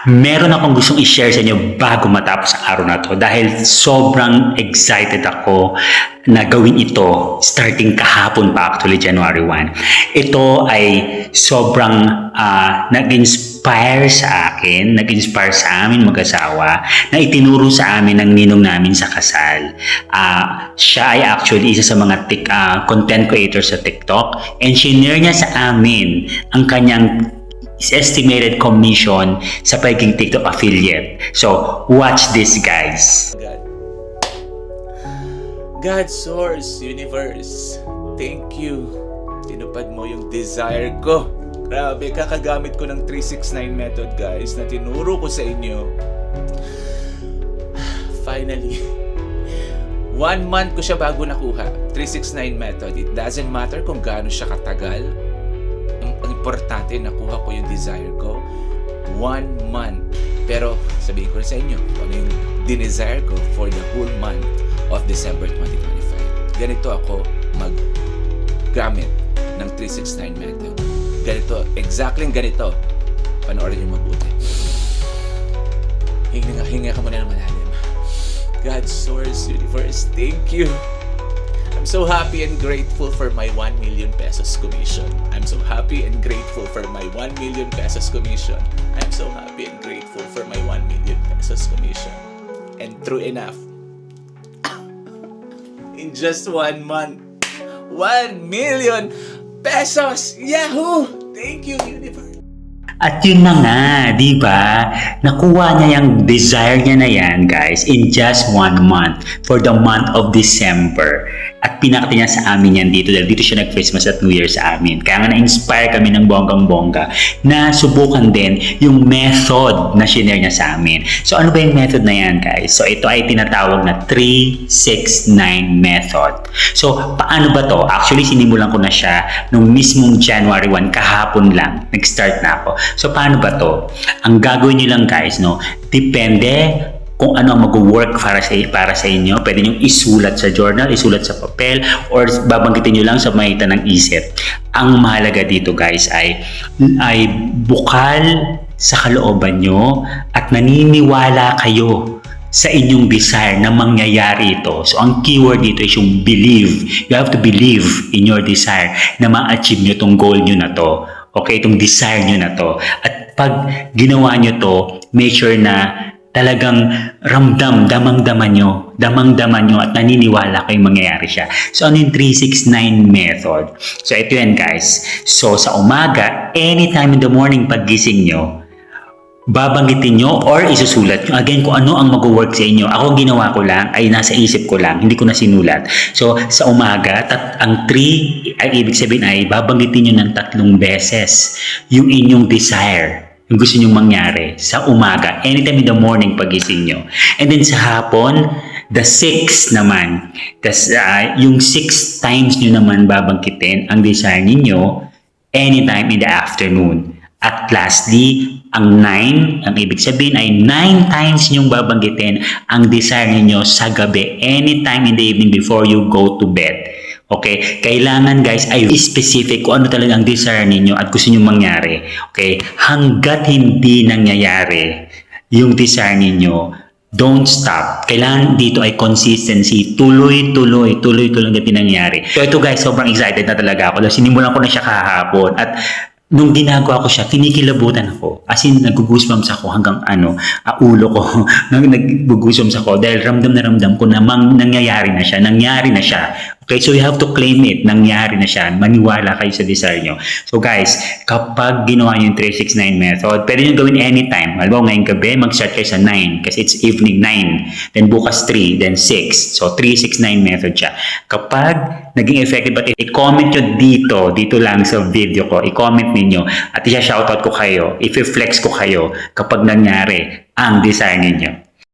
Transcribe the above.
Meron akong gustong i-share sa inyo bago matapos ang araw na to dahil sobrang excited ako na gawin ito starting kahapon pa, actually January 1. Ito ay sobrang nag-inspire sa akin, nag-inspire sa amin mag-asawa na itinuro sa amin ng ninong namin sa kasal. Siya ay actually isa sa mga content creators sa TikTok, and shinare niya sa amin ang kanyang estimated commission sa pagiging TikTok affiliate. So, watch this, guys. God, Source, Universe, thank you. Tinupad mo yung desire ko. Grabe, kakagamit ko ng 369 method, guys, na tinuro ko sa inyo. Finally, 1 month ko siya bago nakuha. 369 method. It doesn't matter kung gaano siya katagal. Ang importante, nakuha ko yung desire ko. 1 month. Pero sabihin ko sa inyo, ano yung dinesire ko for the whole month of December 2025. Ganito ako maggamit ng 369 method. Ganito, exactly ganito. Panoorin yung mabuti. Hinga ka muna ng malalim. God, Source, Universe, thank you. I'm so happy and grateful for my 1 million pesos commission. I'm so happy and grateful for my 1 million pesos commission. I'm so happy and grateful for my 1 million pesos commission. And true enough, in just 1 month, 1 million pesos! Yahoo! Thank you, Universe! At yun na nga, di ba? Nakuha niya yung desire niya na yan, guys, in just 1 month for the month of December. At pinakita niya sa amin yan dito dahil dito siya nag-Christmas at New Year sa amin. Kaya nga na-inspire kami ng bonggang-bongga na subukan din yung method na shinare niya sa amin. So ano ba yung method na yan, guys? So ito ay tinatawag na 369 method. So paano ba to? Actually, sinimulan ko na siya nung mismong January 1, kahapon lang. Nag-start na ako. So paano ba to? Ang gagawin niyo lang, guys, no? Depende kung ano ang mag-work para sa inyo. Pwede nyo isulat sa journal, isulat sa papel, or babanggitin nyo lang sa maitan ng isip. Ang mahalaga dito, guys, ay bukal sa kalooban nyo at naniniwala kayo sa inyong desire na mangyayari ito. So, ang keyword dito is yung believe. You have to believe in your desire na ma-achieve nyo itong goal nyo na to. Okay, itong desire nyo na to. At pag ginawa nyo to, make sure na talagang damang-dama nyo at naniniwala kayong mangyayari siya. So, ano yung 369 method? So, ito yan, guys. So, sa umaga, anytime in the morning paggising nyo, babanggitin nyo or isusulat nyo. Again, kung ano ang mag-work sa inyo. Ako, ginawa ko lang, ay nasa isip ko lang, hindi ko na sinulat. So, sa umaga, ang 3, ay ibig sabihin ay babanggitin nyo ng 3 beses yung inyong desire, yung gusto nyong mangyari sa umaga, anytime in the morning pagising nyo. And then sa hapon, the 6 naman, yung 6 times nyo naman babangkitin ang desire ninyo anytime in the afternoon. At lastly, ang 9, ang ibig sabihin ay 9 times nyong babanggitin ang desire ninyo sa gabi, anytime in the evening before you go to bed. Okay, kailangan, guys, ay specific kung ano talaga ang desire ninyo at gusto nyo mangyari. Okay, hanggat hindi nangyayari yung desire ninyo, don't stop. Kailangan dito ay consistency. Tuloy-tuloy hanggang nangyayari. So ito, guys, sobrang excited na talaga ako. Sinimulan ko na siya kahapon at nung ginagawa ko siya, kinikilabutan ako. As in, nag-goosebumps ako hanggang ulo ko. Nag-goosebumps ako dahil ramdam na ramdam ko na nangyayari na siya. Okay, so you have to claim it. Nangyari na siya. Maniwala kayo sa desire nyo. So guys, kapag ginawa nyo yung 369 method, pwede nyo gawin anytime. Halimbawa, ngayong gabi, mag-start kayo sa 9 kasi it's evening 9. Then bukas 3, then 6. So 369 method siya. Kapag naging effective, but i-comment nyo dito lang sa video ko. I-comment ninyo at i-shoutout ko kayo. I-flex ko kayo kapag nangyari ang desire ninyo.